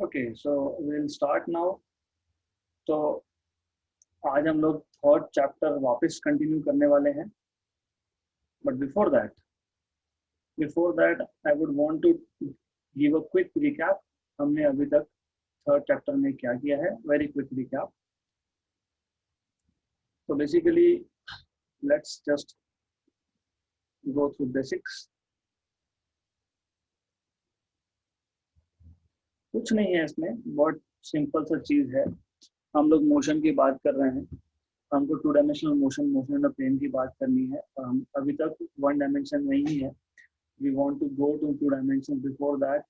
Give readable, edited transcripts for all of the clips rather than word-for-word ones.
Okay so will start now. तो आज हम लोग थर्ड चैप्टर वापस कंटिन्यू करने वाले हैं, but before that I would want to give a quick recap. हमने अभी तक थर्ड चैप्टर में क्या किया है, वेरी क्विक रिकैप। तो basically let's just go through basics. कुछ नहीं है इसमें, बहुत सिंपल सा चीज है। हम लोग मोशन की बात कर रहे हैं, हमको two dimensional motion in the plane की बात करनी है, और हम अभी तक वन डायमेंशन में ही है। We want to go to two dimension. Before that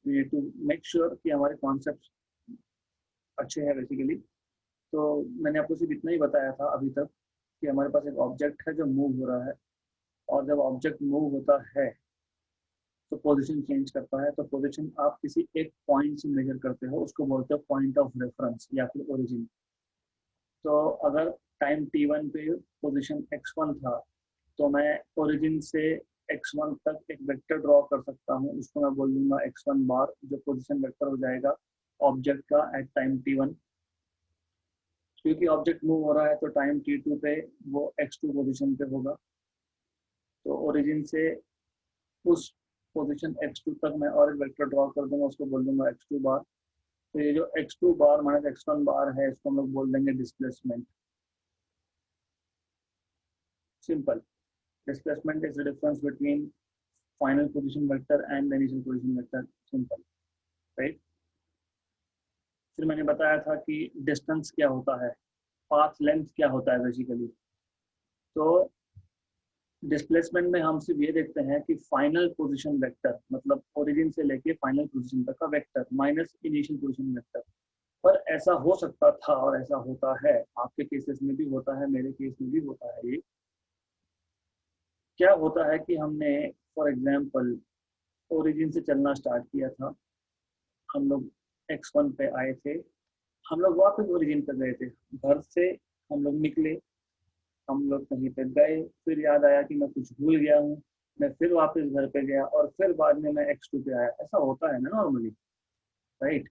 we need to make sure कि हमारे कॉन्सेप्ट अच्छे हैं बेसिकली। तो मैंने आपको सिर्फ इतना ही बताया था अभी तक कि हमारे पास एक ऑब्जेक्ट है जो मूव हो रहा है, और जब ऑब्जेक्ट मूव होता है तो पोजीशन चेंज करता है। तो पोजीशन आप किसी एक पॉइंट से मेजर करते हो, उसको बोलते हो पॉइंट ऑफ रेफरेंस या फिर ओरिजिन। तो अगर टाइम t1 पे पोजीशन x1 था, तो मैं ओरिजिन से x1 तक एक वेक्टर ड्रॉ कर सकता हूँ, उसको मैं बोल दूंगा x1 बार, जो पोजीशन वेक्टर हो जाएगा ऑब्जेक्ट का एट टाइम t1। क्योंकि ऑब्जेक्ट मूव हो रहा है तो टाइम t2 पे वो x2 पोजीशन पे होगा। तो ओरिजिन से उस पोजीशन x2 तक मैं और एक वेक्टर ड्रॉ कर दूंगा, उसको बोल दूंगा x2 बार। तो ये जो x2 बार माइनस x1 बार है, इसको हम लोग बोल देंगे displacement. Simple. Displacement is the difference between final position vector and the initial position vector. Simple, right? फिर मैंने बताया था कि डिस्टेंस क्या होता है, पाथ लेंथ क्या होता है बेसिकली। तो डिस्प्लेसमेंट में हम सिर्फ ये देखते हैं कि फाइनल पोजीशन वेक्टर, मतलब ओरिजिन से लेके फाइनल पोजीशन तक का vector minus initial position vector. पर ऐसा हो सकता था और ऐसा होता है, आपके केसेस में भी होता है, मेरे केस में भी होता है। ये क्या होता है कि हमने फॉर एग्जाम्पल ओरिजिन से चलना स्टार्ट किया था, हम लोग x1 पे आए थे, हम लोग वापस ओरिजिन पे गए थे। घर से हम लोग निकले, हम लोग कहीं पे गए, फिर याद आया कि मैं कुछ भूल गया हूँ, मैं फिर वापस घर पे गया, और फिर बाद में मैं x2 पे आया। ऐसा होता है ना नॉर्मली, राइट?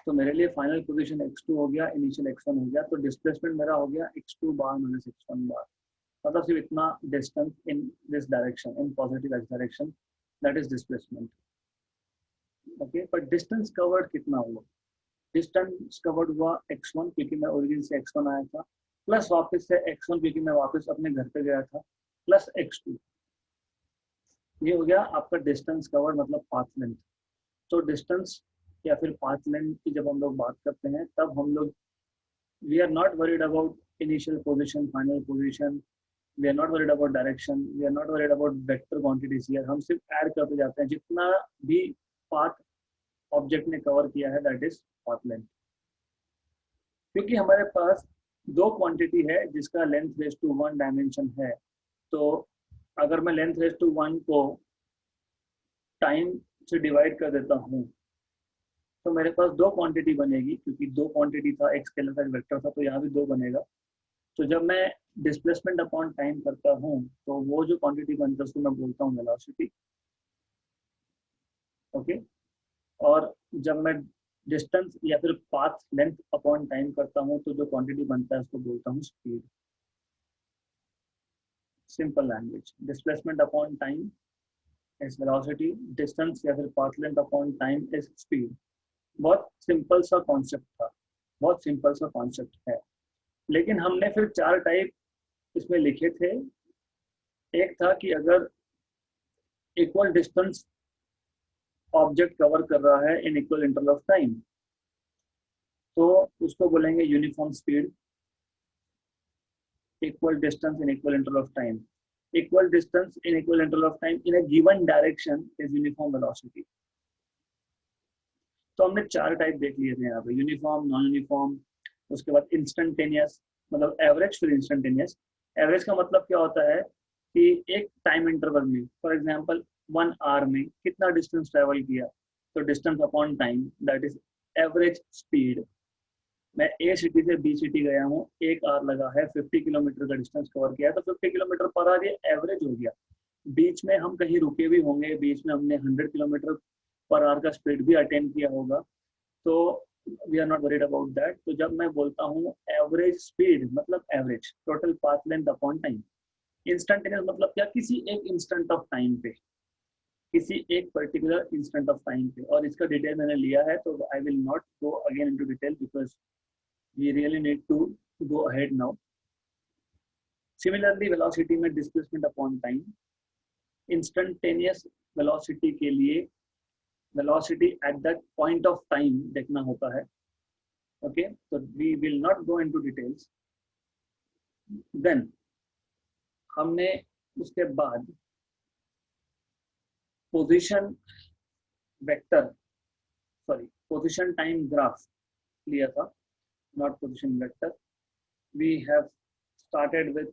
तो मेरे लिए फाइनल पोजीशन x2 हो गया, इनिशियल x1 हो गया, तो डिस्प्लेसमेंट मेरा हो गया x2 बार माइनस x1 बार। मतलब सिर्फ इतना distance in this direction, in positive x direction, that is displacement. Okay, पर डिस्टेंस कवर्ड कितना हुआ? डिस्टेंस कवर्ड हुआ x1, क्योंकि मैं ओरिजिन से x1 आया था, प्लस वापस से x1 क्योंकि मैं वापस अपने घर पे गया था, प्लस x2। ये हो गया आपका डिस्टेंस कवर्ड, मतलब पाथ लेंथ। तो डिस्टेंस या फिर पाथ लेंथ की जब हम लोग बात करते हैं, तब हम लोग we are not worried about initial position, final position, we are not worried about direction, we are not worried about vector quantities here. हम सिर्फ ऐड करते जाते हैं, जितना भी पाथ ऑब्जेक्ट ने कवर किया है, दैट इज पाथ लेंथ। क्योंकि हमारे पास दो क्वांटिटी है जिसका length raise to one dimension है, तो अगर मैं लेंथ रेज टू वन को टाइम से डिवाइड कर देता हूँ, तो मेरे पास दो क्वांटिटी बनेगी। क्योंकि दो क्वांटिटी था, एक स्केलर था, एक वेक्टर था, तो यहाँ भी दो बनेगा। तो जब मैं डिस्प्लेसमेंट अपॉन टाइम करता हूँ, तो वो जो क्वांटिटी बनता है उसको मैं बोलता हूँ वेलोसिटी। ओके, और जब मैं डिस्टेंस या फिर पाथ लेंथ अपॉन टाइम करता हूँ, तो जो क्वांटिटी बनता है उसको बोलता हूँ speed. Simple language, displacement upon time is velocity, distance या फिर path length upon time is speed. बहुत सिंपल सा कॉन्सेप्ट था, बहुत सिंपल सा कॉन्सेप्ट है। लेकिन हमने फिर चार टाइप इसमें लिखे थे। एक था कि अगर इक्वल डिस्टेंस ऑब्जेक्ट कवर कर रहा है in equal interval of time, तो उसको बोलेंगे uniform speed. Equal distance in equal interval of time, equal distance in equal interval of time in a given direction is uniform velocity. तो हमने चार type देख लिए थे यहाँ पे, यूनिफॉर्म, नॉन यूनिफॉर्म, उसके बाद इंस्टेंटेनियस, मतलब एवरेज, फिर इंस्टेंटेनियस। एवरेज का मतलब क्या होता है कि एक टाइम इंटरवल में, फॉर एग्जांपल 1 आवर में कितना डिस्टेंस ट्रेवल किया, तो distance upon time, that is average speed. मैं ए सिटी से बी सिटी गया हूँ, 1 आवर लगा है, 50 किलोमीटर का डिस्टेंस कवर किया है, तो 50 किलोमीटर पर आवर ये एवरेज हो गया। बीच में हम कहीं रुके भी होंगे, बीच में हमने 100 किलोमीटर पर आवर का स्पीड भी अटेंड किया होगा, तो we are not worried about that. तो जब मैं बोलता हूँ एवरेज स्पीड मतलब average total path length upon time. Instantaneous मतलब क्या, किसी एक इंस्टेंट ऑफ टाइम पे, किसी एक पर्टिकुलर इंस्टेंट ऑफ टाइम पे। और इसका डिटेल मैंने लिया है, तो I will not go again into detail because we really need to go ahead now. Similarly velocity में displacement upon time. Instantaneous velocity के लिए velocity at that point of time देखना होता है। ओके, तो we will not go into details. Then हमने उसके बाद position vector, sorry position time graph लिया था, not position vector. We have started with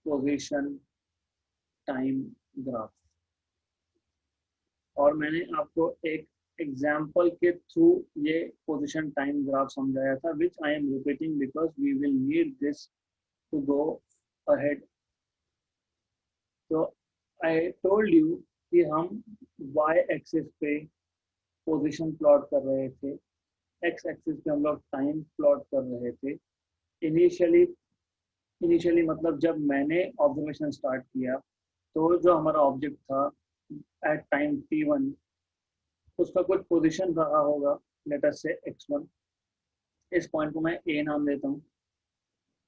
position time graph, और मैंने आपको एक एग्जाम्पल के थ्रू ये पोजीशन टाइम ग्राफ समझाया था, which I am repeating because we will need this to go ahead. तो आई टोल्ड यू कि हम y एक्सिस पे पोजीशन प्लॉट कर रहे थे, x एक्सिस पे हम लोग टाइम प्लॉट कर रहे थे। इनिशियली मतलब जब मैंने ऑब्जर्वेशन स्टार्ट किया, तो जो हमारा ऑब्जेक्ट था एट टाइम t1, उसका कुछ पोजीशन रहा होगा, लेट अस से x1। इस पॉइंट को मैं a नाम देता हूँ।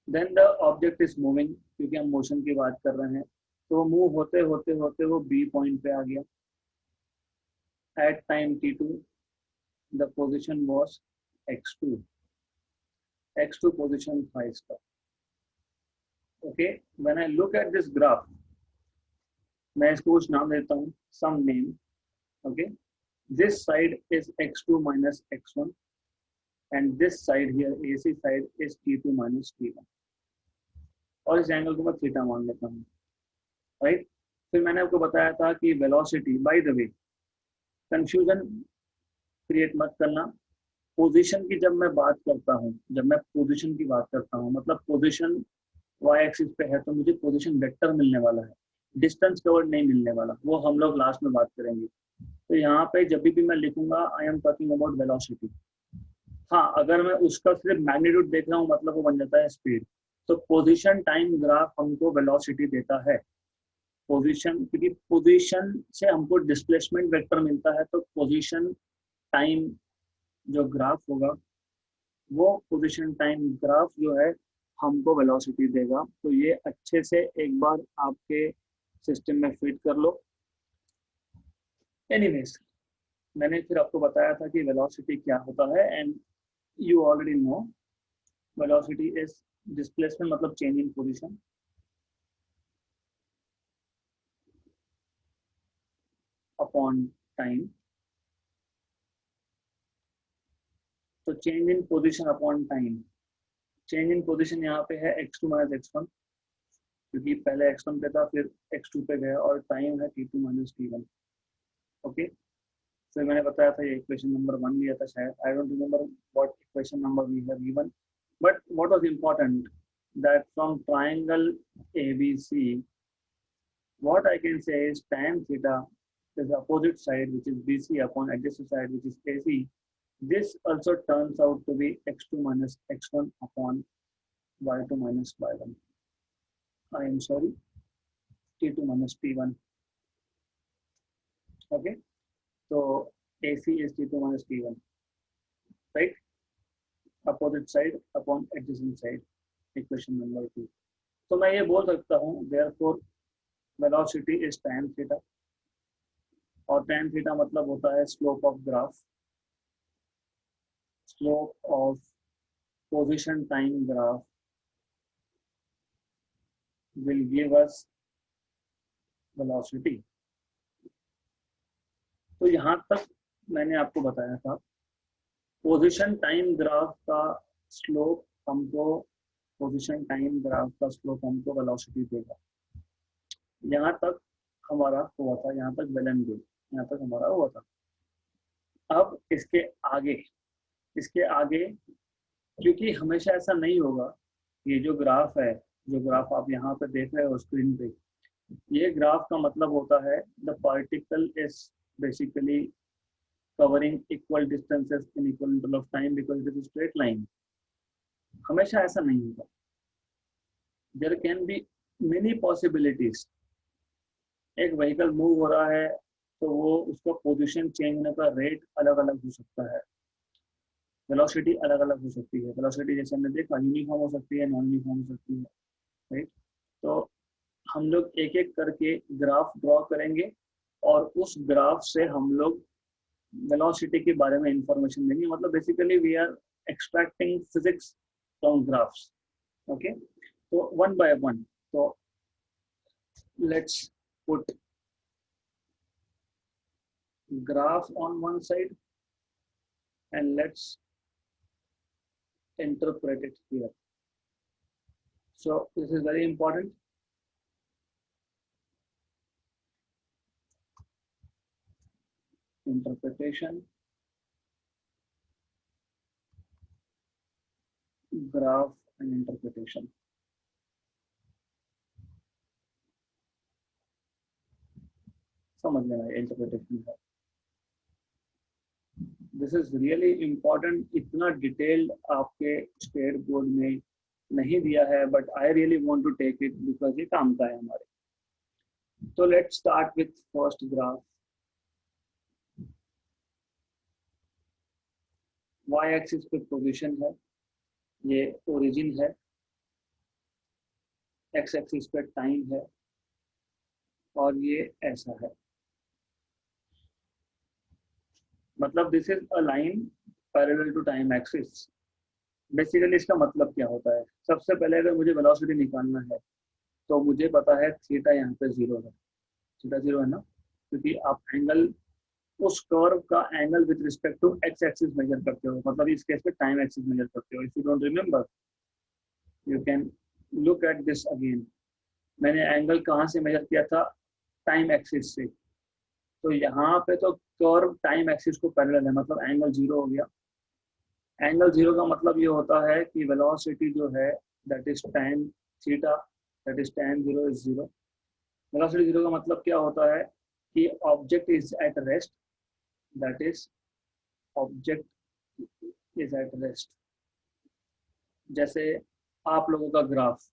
Then the object is moving, क्योंकि हम मोशन की बात कर रहे हैं, तो मूव होते होते होते वो b पॉइंट पे आ गया। At time t2 the position was x2, x2 position था इसका। Okay, when I look at this graph, मैं इसको कुछ नाम देता हूँ, some name. Okay, this side is x2 minus x1 and this side here AC side is t2 minus t1, और इस एंगल को मैं थीटा मान लेता हूँ, राइट। फिर मैंने आपको बताया था कि velocity, by the way confusion create मत करना, पोजीशन की जब मैं बात करता हूँ, जब मैं पोजीशन की बात करता हूँ, मतलब पोजीशन y एक्सिस पे है, तो मुझे पोजीशन वेक्टर मिलने वाला है, डिस्टेंस कवर्ड नहीं मिलने वाला, वो हम लोग लास्ट में बात करेंगे। तो यहाँ पे जब भी मैं लिखूंगा I am talking about velocity. हाँ, अगर मैं उसका सिर्फ मैग्नीट्यूड देख रहा हूँ, मतलब वो बन जाता है स्पीड। तो पोजीशन टाइम ग्राफ हमको वेलोसिटी देता है। पोजीशन, क्योंकि पोजीशन से हमको डिस्प्लेसमेंट वेक्टर मिलता है, तो पोजीशन टाइम जो ग्राफ होगा, वो पोजीशन टाइम ग्राफ जो है हमको वेलोसिटी देगा। तो ये अच्छे से एक बार आपके सिस्टम में फिट कर लो। एनीवेज, मैंने फिर आपको बताया था कि वेलोसिटी क्या होता है, and you already know velocity is displacement मतलब change in position upon time. तो change in position upon time, change in position यहाँ पे है x2 माइनस x1, क्योंकि पहले x1 पे था फिर x2 पे गया, और टाइम है t2 माइनस t1। ओके, फिर मैंने बताया था ये इक्वेशन नंबर 1 लिया था शायद, I don't remember what equation number we have given, but what was important that from triangle ABC, what I can say is tan theta is the opposite side, which is BC, upon adjacent side, which is AC. This also turns out to be x2 minus x1 upon y2 minus y1. I am sorry, t2 minus t1. Okay, so AC is t2 minus t1, right? Opposite side upon adjacent side, equation number 2. तो मैं ये बोल सकता हूँ therefore velocity is tan theta, और tan theta मतलब होता है slope of graph, slope of position time graph will give us velocity. तो यहाँ तक मैंने आपको बताया था पोजीशन टाइम ग्राफ का स्लोप हमको, पोजीशन टाइम ग्राफ का स्लोप हमको वेलोसिटी देगा। यहाँ तक हमारा हुआ था, यहाँ तक वेल एंड गुड, यहाँ तक हमारा हुआ था। अब इसके आगे क्योंकि हमेशा ऐसा नहीं होगा, ये जो ग्राफ है, जो ग्राफ आप यहाँ पे देख रहे हो स्क्रीन पे, ये ग्राफ का मतलब होता है the particle is basically covering equal distances in equal interval of time because it is a straight line. हमेशा ऐसा नहीं होगा. There can be many possibilities. एक व्हीकल मूव हो रहा है तो वो उसका पोजीशन चेंज होने का रेट अलग अलग हो सकता है, वेलोसिटी अलग अलग हो सकती है. वेलोसिटी जैसे हमने देखा यूनिफॉर्म हो सकती है, नॉन यूनिफॉर्म हो सकती है, राइट. तो हम लोग एक एक करके ग्राफ ड्रॉ करेंगे और उस ग्राफ से हम लोग वेलोसिटी के बारे में इंफॉर्मेशन देंगे. मतलब basically we are extracting physics from graphs. Okay, तो वन बाय वन. तो let's put graph on one side and let's interpret it here. So this is very important. Interpretation, graph and interpretation. समझ लेना interpretation है. This is really important. इतना detailed आपके state board में नहीं दिया है, but I really want to take it because ये काम का है हमारे. तो let's start with first graph. Y axis पे पोजीशन है, ये ओरिजिन है. एक्स एक्सिस पे टाइम है और ये ऐसा है. मतलब this is a line parallel to time axis. Basically इसका मतलब क्या होता है? सबसे पहले अगर मुझे वेलोसिटी निकालना है तो मुझे पता है थीटा यहाँ पे 0 है. थीटा 0 है ना, क्योंकि आप एंगल उस कर्व का angle with respect to X axis measure करते हो. मतलब इस केस में टाइम एक्सिस मेजर करते हो. If you don't remember you can look at this again. मैंने एंगल कहाँ से मेजर किया था? टाइम एक्सिस से. तो यहाँ पे तो कर्व टाइम एक्सिस को पैरेलल है, मतलब एंगल 0 हो गया. एंगल 0 का मतलब ये होता है कि वेलोसिटी जो है that is tan theta, that is tan 0 is 0. Velocity 0 का मतलब क्या होता है कि object is at rest, that is object is at rest. जैसे आप लोगों का graph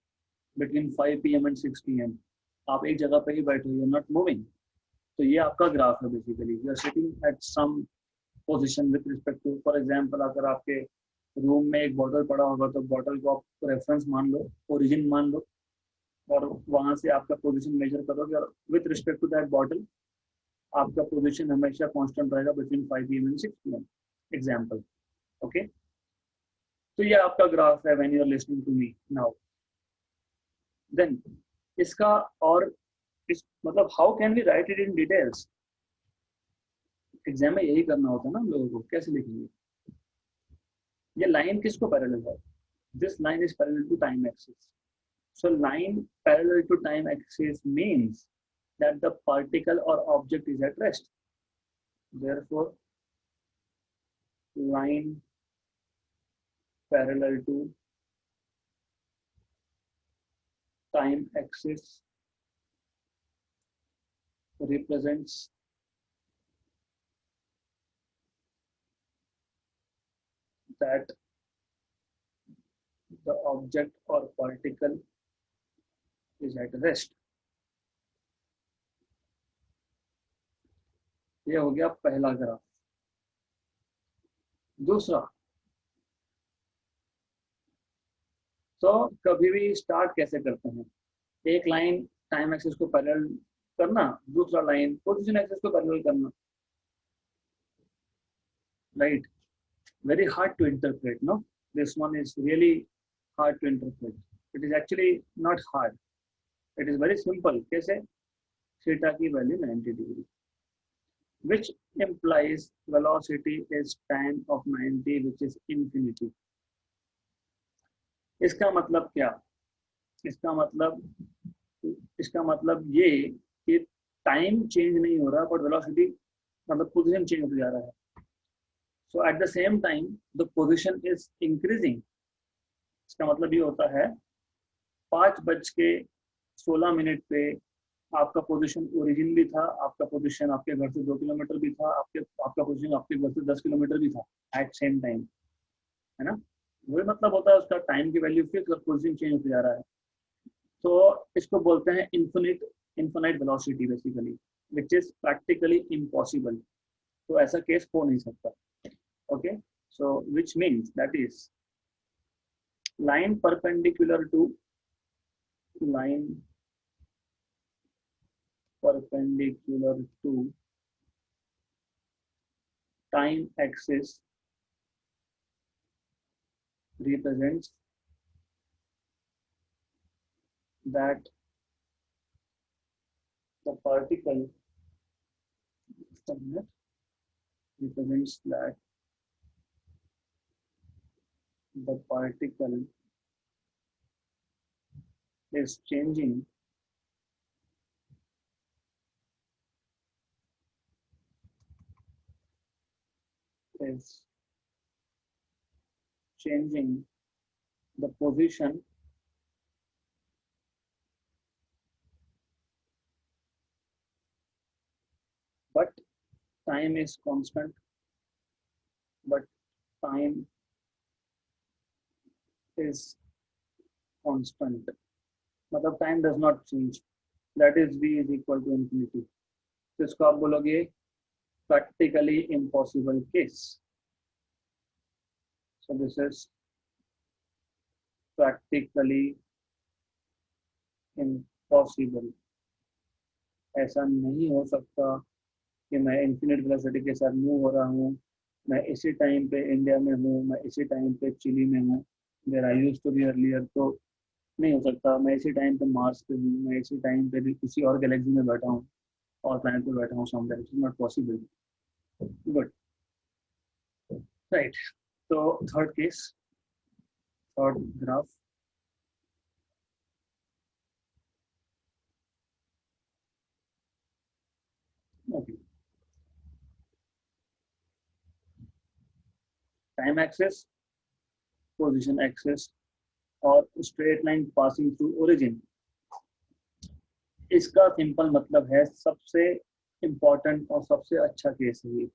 between 5 PM and 6 PM, आप एक जगह पे ही बैठे हो, यू आर नॉट मूविंग. तो ये आपका ग्राफ है. Basically you are sitting at some position with respect to, for example अगर आपके रूम में एक बॉटल पड़ा होगा तो बॉटल को आप रेफरेंस मान लो, ओरिजिन मान लो, और वहां से आपका पोजीशन मेजर करोगे और with respect to that bottle आपका पोजीशन हमेशा कांस्टेंट रहेगा between 5 PM and 6 PM. Example. Okay, तो ये आपका ग्राफ है when you are listening to me now. Then इसका और इस मतलब how can we write it in details? Exam में यही करना होता है ना हम लोगों को. कैसे लिखेंगे? ये लाइन किसको पैरेलल है? This line is parallel to time axis. So line parallel to time axis means that the particle or object is at rest. Therefore, line parallel to time axis represents that the object or particle is at rest. ये हो गया पहला graph. दूसरा, तो कभी भी start कैसे करते हैं? एक लाइन टाइम एक्सिस को पैरेलल करना, दूसरा लाइन पोजीशन एक्सिस को पैरेलल करना, right. Very hard to interpret, no? This one is really hard to interpret. It is actually not hard, it is very simple. कैसे? थीटा की value 90 degree, which implies velocity is tan of 90, which is infinity. इसका मतलब क्या? इसका मतलब ये कि time change नहीं हो रहा बट वेलोसिटी मतलब पोजीशन चेंज हो जा रहा है. So at the same time the position is increasing. इसका मतलब ये होता है 5:16 पे आपका पोजीशन ओरिजिन भी था, आपका पोजीशन आपके घर से 2 किलोमीटर भी था, आपका पोजीशन आपके घर से 10 किलोमीटर भी था एट सेम टाइम, है ना। वही मतलब होता है उसका, टाइम की वैल्यू फिक्स और पोजीशन चेंज होते जा रहा है। तो इसको बोलते हैं infinite infinite velocity basically, which is practically impossible. तो ऐसा केस हो नहीं सकता। Okay, so which means that is line perpendicular to line perpendicular to time axis represents that the particle represents that the particle is changing is changing the position but time is constant, but time is constant, मतलब time does not change, that is v is equal to infinity। तो इसको आप बोलोगे practically impossible case। So this is practically impossible। ऐसा नहीं हो सकता कि मैं इन्फिनिट वेलोसिटी के साथ मूव हो रहा हूँ, मैं इसी टाइम पे इंडिया में हूँ, मैं इसी टाइम पे चिली में हूँ, where I used to be earlier. तो नहीं हो सकता, मैं इसी टाइम पे मार्स पे हूँ, मैं इसी टाइम पे भी किसी और गैलेक्सी में बैठा हूँ और प्लैनेट पे बैठा हूँ somewhere, it is not possible. Good, right. तो third case, third graph, okay. Time axis, position axis और straight line passing through origin. इसका सिंपल मतलब है, सबसे इंपॉर्टेंट और सबसे अच्छा केस है ये,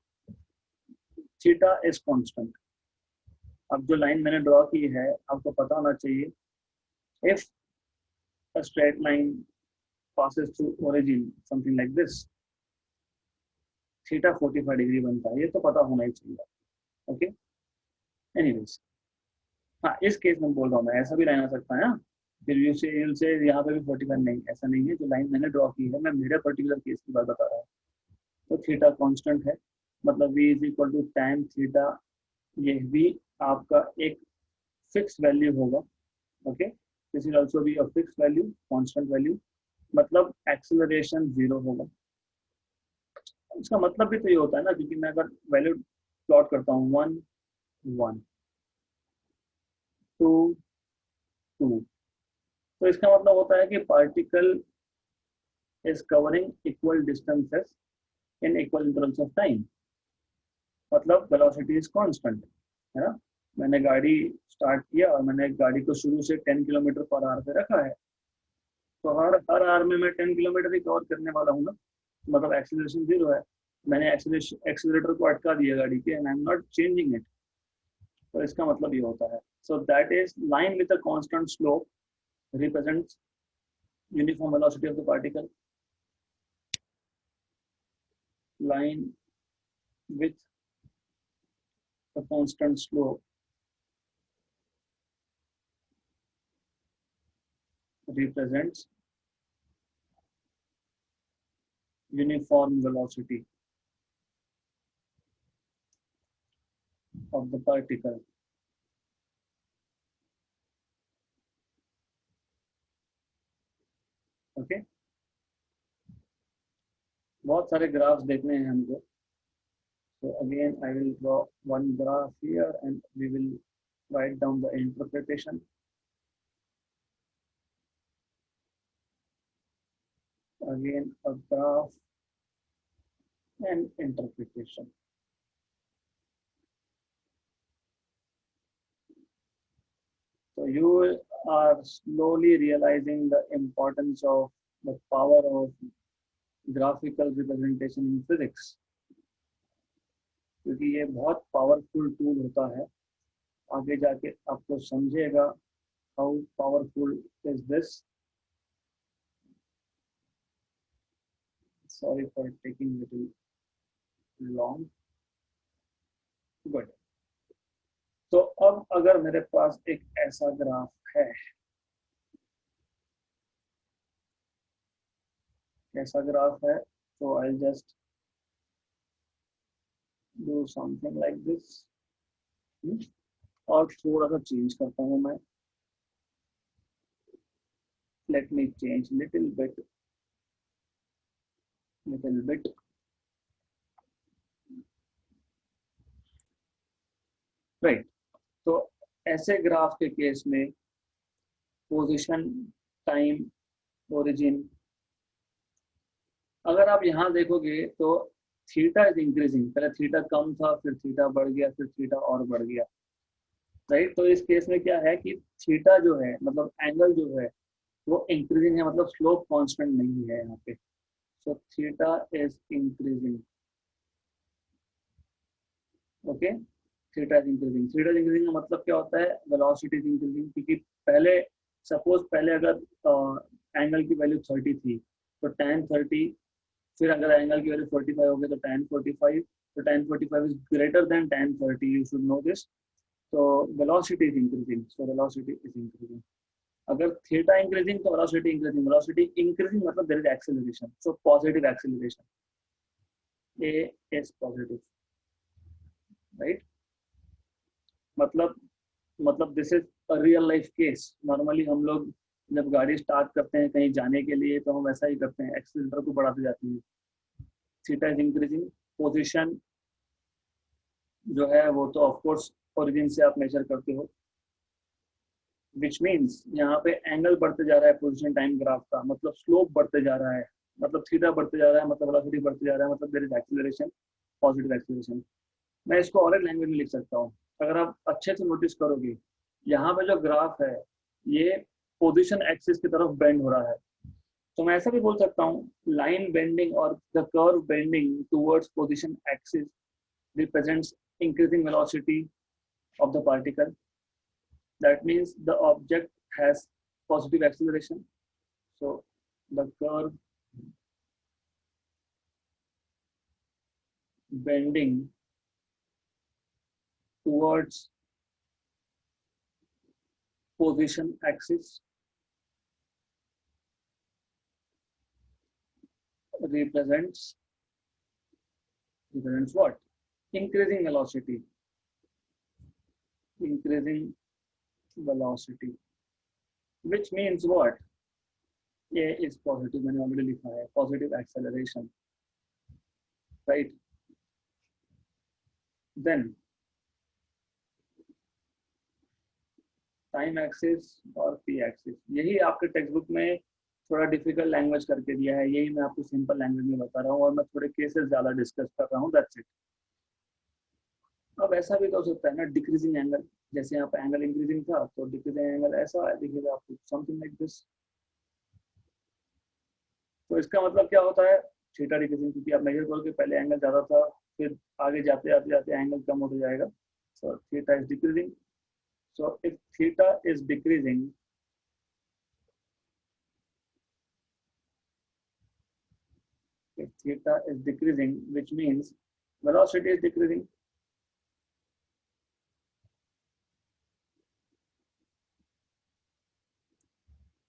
थीटा इज कांस्टेंट। अब जो लाइन मैंने ड्रॉ की है आपको पता होना चाहिए, if a straight line passes through origin something like this, theta 45 degree बनता है, ये तो पता होना ही चाहिए। ओके, एनीवेज, हाँ इस केस में बोल रहा हूँ मैं, ऐसा भी लाइन आ सकता है ना, फिर यू से यहाँ पे भी 45 नहीं, ऐसा नहीं है। जो लाइन मैंने ड्रॉ की है, मैं मेरे पर्टिकुलर केस की बात बता रहा हूँ। तो थीटा कांस्टेंट है, मतलब v is equal to tan theta, ये भी आपका एक फिक्स वैल्यू होगा। ओके, दिस इज ऑल्सो भी a fix value, constant value, मतलब एक्सेलरेशन 0 होगा। इसका मतलब भी तो ये होता है ना, क्योंकि मैं अगर वैल्यू प्लॉट करता हूँ 1 1 2 2, तो इसका मतलब होता है कि particle is covering equal distances in equal intervals of time, मतलब वेलोसिटी इज कांस्टेंट, है ना। मैंने गाड़ी स्टार्ट किया और मैंने गाड़ी को शुरू से 10 किलोमीटर पर आवर पे रखा है, तो हर आवर में मैं 10 किलोमीटर ही कवर करने वाला हूँ ना, मतलब एक्सीलरेशन 0 है। मैंने एक्सीलरेटर को अटका दिया गाड़ी के, and I am not changing it. तो इसका मतलब ये होता है, so that is line with a constant slope represents uniform velocity of the particle, line with a constant slope represents uniform velocity of the particle। Okay, बहुत सारे graphs देखने हैं हमको। So again I will draw one graph here and we will write down the interpretation। Again a graph and interpretation। So you are slowly realizing the importance of the power of graphical representation in physics, क्योंकि ये बहुत powerful tool होता है, आगे जाके आपको समझेगा how powerful is this. Sorry for taking little long. Good. तो अब अगर मेरे पास एक ऐसा ग्राफ है, ऐसा ग्राफ है, तो I just do something like this, और थोड़ा सा चेंज करता हूँ मैं. Let me change little bit. Right. तो ऐसे ग्राफ के केस में पोजीशन, टाइम, ओरिजिन, अगर आप यहाँ देखोगे तो थीटा इज इंक्रीजिंग. पहले थीटा कम था, फिर थीटा बढ़ गया, फिर थीटा और बढ़ गया. राइट. तो इस केस में क्या है कि थीटा जो है, मतलब एंगल जो है, वो इंक्रीजिंग है, मतलब स्लोप कांस्टेंट नहीं है यहाँ पे. So theta is increasing. Okay. Theta is increasing. Theta is increasing का मतलब क्या होता है? Velocity is increasing. क्योंकि पहले, सपोज पहले अगर एंगल की वैल्यू 30 थी, तो tan 30, फिर अगर एंगल की वैल्यू 45 हो गई तो tan 45. तो tan 45 is greater than tan 30. You should know this. तो velocity is increasing. So velocity is increasing. अगर थीटा इंक्रीजिंग तो वेलोसिटी इंक्रीजिंग. वेलोसिटी इंक्रीजिंग मतलब there is acceleration. So positive acceleration. A is positive. Right. मतलब this is a real life case. Normally हम लोग जब गाड़ी start करते हैं कहीं जाने के लिए, तो हम ऐसा ही करते हैं, एक्सीलरेटर को बढ़ाते जाते हैं. Theta is increasing. पोजीशन जो है वो तो ऑफ कोर्स ओरिजिन से आप मेजर करते हो, विच मीन्स यहाँ पे एंगल बढ़ते जा रहा है पोजीशन टाइम ग्राफ का, मतलब स्लोप बढ़ते जा रहा है, मतलब थीटा बढ़ते जा रहा है, मतलब वेलोसिटी बढ़ते जा रहा है, मतलब there is acceleration, positive acceleration. मैं इसको और एक लैंग्वेज में लिख सकता हूँ. अगर आप अच्छे से नोटिस करोगे, यहाँ पे जो ग्राफ है ये पोजीशन एक्सिस की तरफ बेंड हो रहा है. तो मैं ऐसा भी बोल सकता हूँ, लाइन बेंडिंग और the curve bending towards position axis represents increasing velocity of the particle. That means the object has positive acceleration. So the curve bending towards position axis represents what? Increasing velocity. Increasing velocity. Which means what? A is positive. मैंने already लिखा है, positive acceleration. Right. Then time axis और P axis, यही आपके text book में थोड़ा difficult language करके दिया है, यही मैं आपको सिंपल लैंग्वेज में बता रहा हूँ, और मैं थोड़े केसेस ज़्यादा डिस्कस कर रहा हूँ. That's it. अब ऐसा भी तो हो सकता है ना, डिक्रीजिंग एंगल. जैसे यहाँ पे एंगल इंक्रीजिंग था, तो डिक्रीजिंग एंगल ऐसा दिखेगा आपको, समथिंग लाइक दिस. तो इसका मतलब क्या होता है? थीटा डिक्रीजिंग, क्योंकि आप मेजर करोगे पहले एंगल ज़्यादा था, फिर आगे जाते जाते जाते एंगल कम होता जाएगा. So theta is decreasing. So if theta is decreasing, which means velocity is decreasing.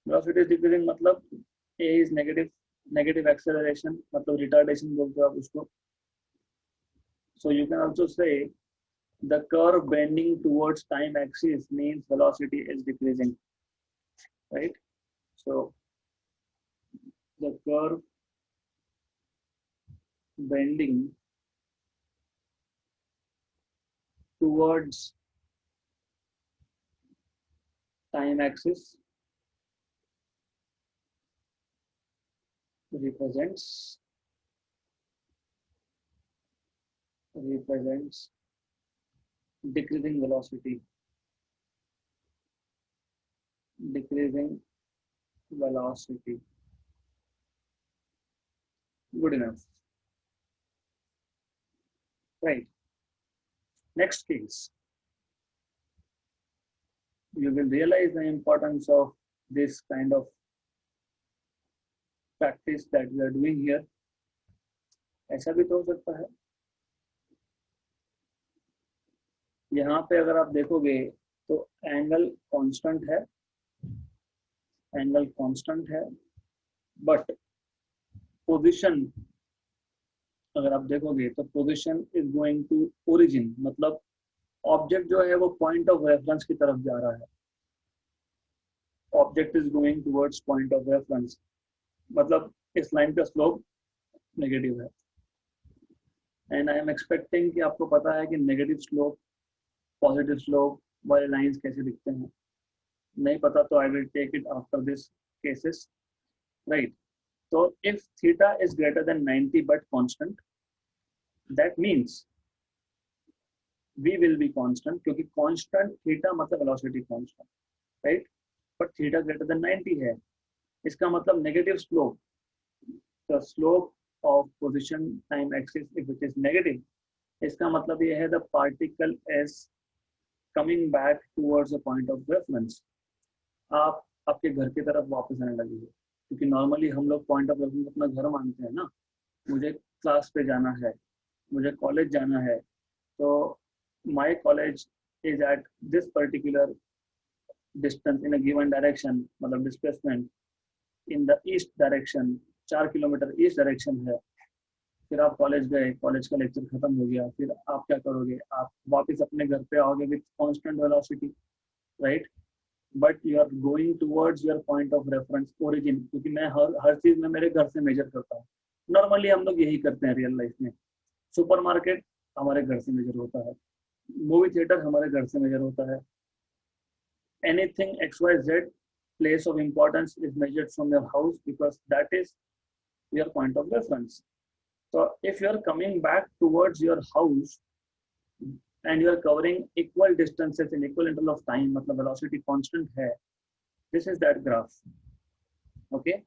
Velocity is decreasing मतलब A is negative acceleration, मतलब retardation बोलते हो आप उसको. So you can also say the curve bending towards time axis means velocity is decreasing, right? So the curve bending towards time axis represents decreasing velocity. Decreasing velocity. good enough, right? Next case, you will realize the importance of this kind of practice that we are doing here. ऐसा भी तो हो सकता है, यहाँ पे अगर आप देखोगे तो एंगल कांस्टेंट है, एंगल कांस्टेंट है, बट पोजीशन अगर आप देखोगे तो position is going to origin, मतलब ऑब्जेक्ट जो है वो पॉइंट ऑफ रेफरेंस की तरफ जा रहा है, object is going towards point of reference, मतलब इस लाइन का स्लोप नेगेटिव है। एंड आई एम एक्सपेक्टिंग कि आपको पता है कि नेगेटिव स्लोप पॉजिटिव स्लोप वाले लाइंस कैसे दिखते हैं, नहीं पता तो I will take it after this cases, right? तो if theta is greater than 90 but constant, that means v will be constant, क्योंकि कांस्टेंट थीटा मतलब velocity constant, right? But theta greater than 90 है, इसका मतलब negative slope, the slope of position time axis if it is negative, इसका मतलब ये है the particle is coming back towards the point of reference, आप आपके घर की तरफ वापस आने लगे हो, क्योंकि नॉर्मली हम लोग पॉइंट ऑफ रेफरेंस अपना घर मानते हैं ना, मुझे क्लास पे जाना है, मुझे कॉलेज जाना है, तो my college is at this particular distance in a given direction, मतलब displacement in the east direction, 4 kilometre east direction है। फिर आप कॉलेज गए, कॉलेज का लेक्चर खत्म हो गया, फिर आप क्या करोगे, आप वापस अपने घर पे आओगे with constant velocity, right? But you are going towards your point of reference origin, क्योंकि मैं हर चीज में मेरे घर से मेजर करता हूँ, नॉर्मली हम लोग यही करते हैं रियल लाइफ में। सुपरमार्केट हमारे घर से मेजर होता है, मूवी थिएटर हमारे घर से मेजर होता है, anything XYZ place of importance is measured from your house because that is your point of reference. So if you are coming back towards your house and you are covering equal distances in equal interval of time, मतलब velocity constant है, this is that graph, okay,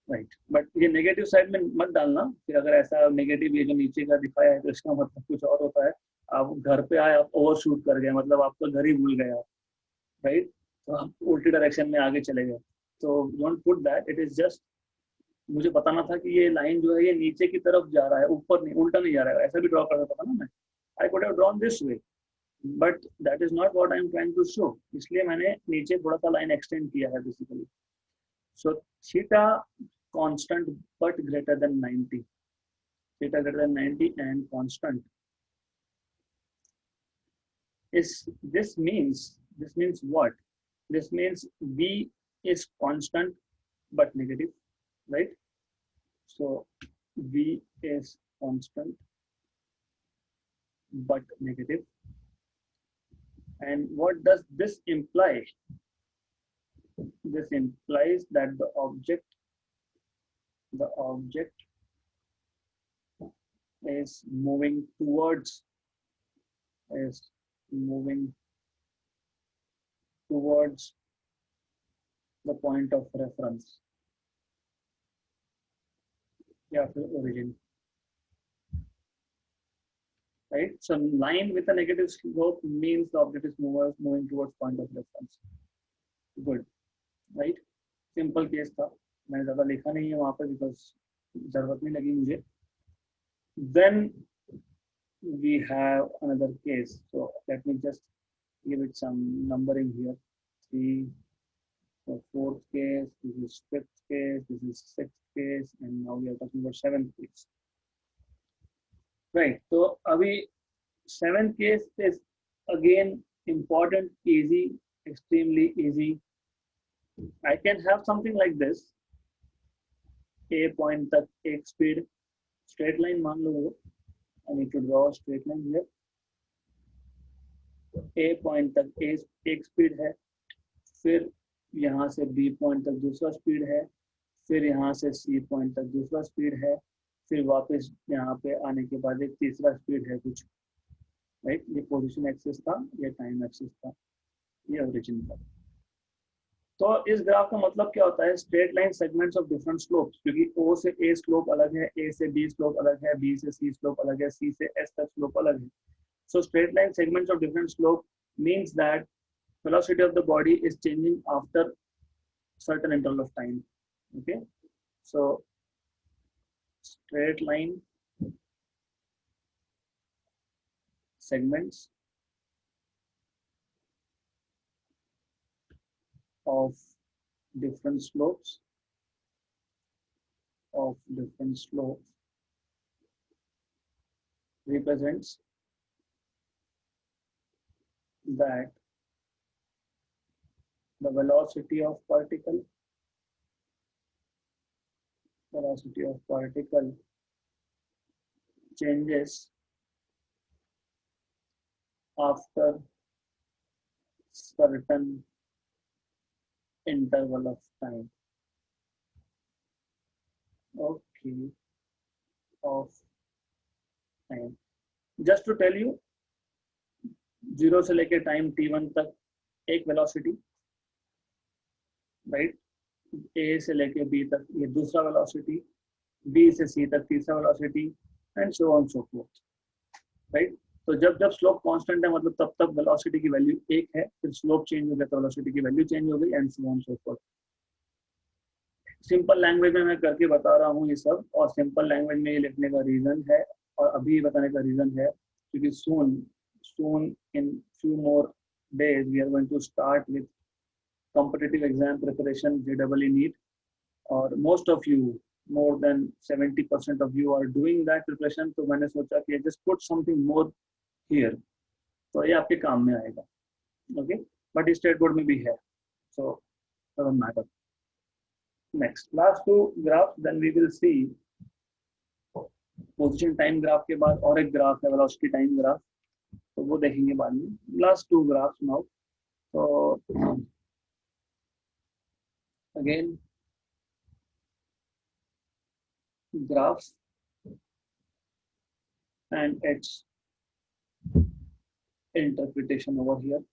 right? But ये negative side में मत डालना, फिर अगर ऐसा negative ये जो नीचे का दिखाया है तो इसका मतलब कुछ और होता है, आप घर पे आए आप ओवरशूट कर गए, मतलब आपका घर ही भूल गया, राइट? तो आप उल्टी डायरेक्शन में आगे चले गए, तो don't put that, it is just मुझे बताना था कि ये लाइन जो है ये नीचे की तरफ जा रहा है, ऊपर नहीं, उल्टा नहीं जा रहा है, ऐसा भी ड्रॉ कर सकता था ना मैं, I could have drawn this way, but that is not what I am trying to show, इसलिए मैंने नीचे थोड़ा सा लाइन एक्सटेंड किया है basically. So theta constant but greater than 90, theta greater than 90 and constant, is this means what? This means v is constant but negative, right? So v is constant but negative, and what does this imply? This implies that the object is moving towards the point of reference या फिर origin, right? So line with a negative slope means the object is moving towards point of reference. Good, right? Simple case था, मैंने ज़्यादा लिखा नहीं है वहाँ पे because जरूरत नहीं लगी मुझे। Then we have another case, so let me just give it some numbering here. 3, so 4th case, this is 5th case, this is 6th case, and now we are talking about 7th case, right? So अभी 7th case is again important, easy, extremely easy. I can have something like this, a point तक एक speed, straight line मान लो वो, I need to draw a straight line here. A point तक एक speed है, फिर यहाँ से B पॉइंट तक दूसरा स्पीड है, फिर यहाँ से C पॉइंट तक दूसरा स्पीड है, फिर वापस यहाँ पे आने के बाद एक तीसरा स्पीड है कुछ, राइट? ये पोजीशन एक्सिस था, ये टाइम एक्सिस था, ये ओरिजिन था। तो इस ग्राफ का मतलब क्या होता है, straight line segments of different slopes, क्योंकि ओ से ए स्लोप अलग है, ए से बी स्लोप अलग है, बी से सी स्लोप अलग है, सी से एस तक स्लोप अलग है. So straight line segments of different slope means that velocity of the body is changing after certain interval of time. Okay, so straight line segments of different slopes represents that the velocity of particle changes after certain interval of time. Okay, of time. Just to tell you, 0 से लेके time t1 तक एक velocity, right. ए से लेके B तक ये दूसरा velocity, B से सी तक तीसरा velocity, and so on so fourth, right. तो जब जब स्लोप कांस्टेंट है मतलब तब तक वेलोसिटी की वैल्यू एक है, फिर स्लोप चेंज हो गया तो वेलोसिटी की वैल्यू चेंज हो गई, and so on so fourth. Simple language में मैं करके बता रहा हूँ ये सब, और सिंपल लैंग्वेज में ये लिखने का रीजन है और अभी बताने का रीजन है क्योंकि soon in few more days we are going to start with competitive exam preparation, JEE NEET, और most of you, more than 70% of you are doing that preparation. तो मैंने सोचा कि just put something more here, तो ये आपके काम में आएगा. Okay, but स्टेट बोर्ड में भी है, so doesn't matter. Next, last two graphs, then we will see position time graph के बाद और एक ग्राफ है वेलोसिटी टाइम ग्राफ, तो वो देखेंगे बाद में. Last two graphs now. तो again graphs and its interpretation over here.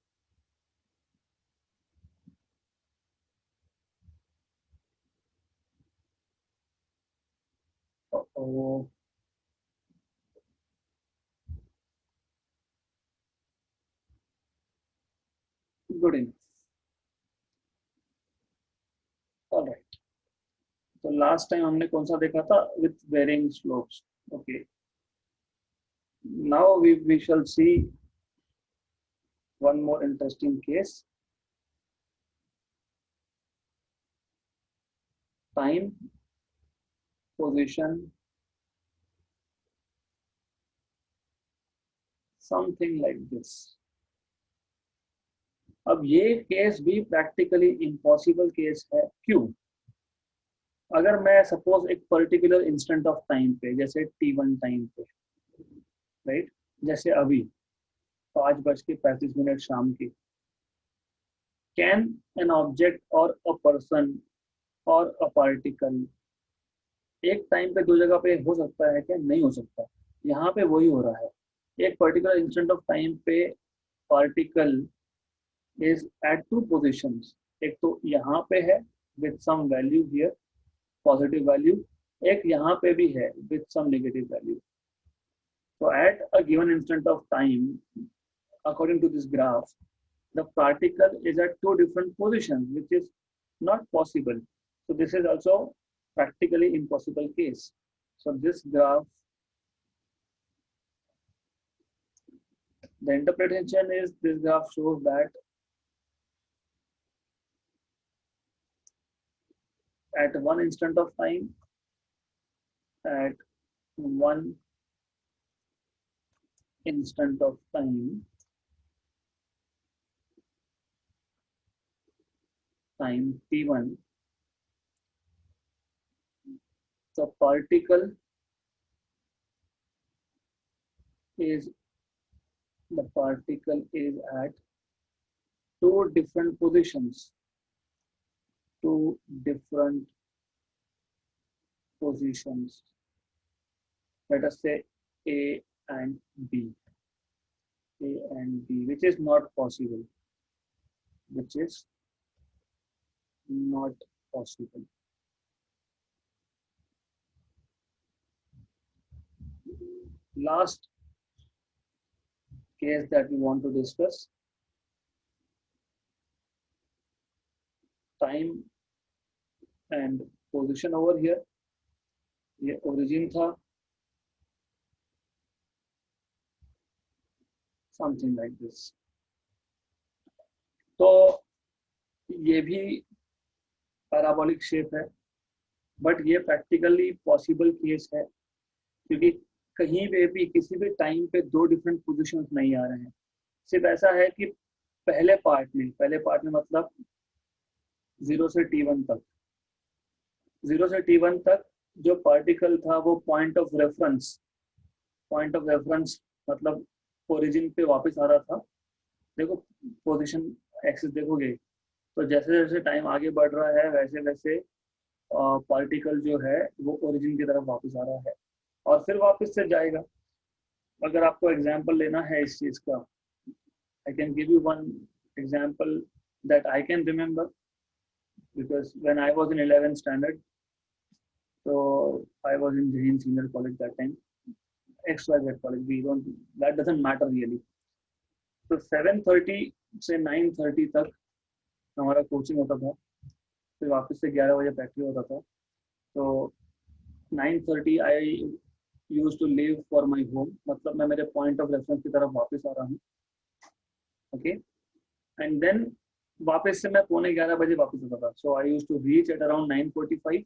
Uh-oh. Good enough. All right. तो लास्ट टाइम हमने कौन सा देखा था, with varying slopes. Okay, now we shall see one more interesting case. Time, position, something like this. अब ये case भी practically impossible case है. क्यों? अगर मैं सपोज एक पर्टिकुलर इंस्टेंट ऑफ टाइम पे, जैसे t1 टाइम पे, राइट, जैसे अभी 5:35 शाम की, कैन एन ऑब्जेक्ट और अ पर्सन और अ पार्टिकल एक टाइम पे दो जगह पे हो सकता है क्या? नहीं हो सकता. यहाँ पे वही हो रहा है. एक पर्टिकुलर इंस्टेंट ऑफ टाइम पे particle is at two positions. एक तो यहाँ पे है with some value here, positive value, एक यहाँ पे भी है with some negative value. So at a given instant of time, according to this graph, the particle is at two different positions, which is not possible. So this is also practically impossible case. So this graph, the interpretation is this graph shows that at one instant of time, at one instant of time, time t1, the particle is at two different positions, let us say A and B, which is not possible, which is not possible. Last case that we want to discuss, time and position over here. ये origin था, something like this. तो ये भी parabolic shape है, but ये practically possible case है, क्योंकि कहीं पे भी किसी भी टाइम पे दो डिफरेंट पोजीशंस नहीं आ रहे हैं। सिर्फ ऐसा है कि पहले पार्ट में मतलब 0 से T1 तक, 0 से T1 तक जो पार्टिकल था वो पॉइंट ऑफ रेफरेंस मतलब ओरिजिन पे वापस आ रहा था। देखो पोजीशन एक्सिस देखोगे तो जैसे जैसे टाइम आगे बढ़ रहा है वैसे वैसे पार्टिकल जो है वो ओरिजिन की तरफ वापस आ रहा है और फिर वापस से जाएगा। अगर आपको एग्जांपल लेना है इस चीज का, I can give you one example that I can remember, because when I was in 11th standard, so I was in Jain Senior College that time, XYZ college, that doesn't matter really. So 7:30 से 9:30 तक हमारा coaching होता था, फिर वापस से 11 बजे practice होता था। तो 9:30 I used to leave for my home, मतलब मैं मेरे पॉइंट ऑफ रेफरेंस की तरफ वापस आ रहा हूँ, ओके। एंड देन वापस से मैं 11:15 बजे वापस होता था। So I used to reach at around 9:45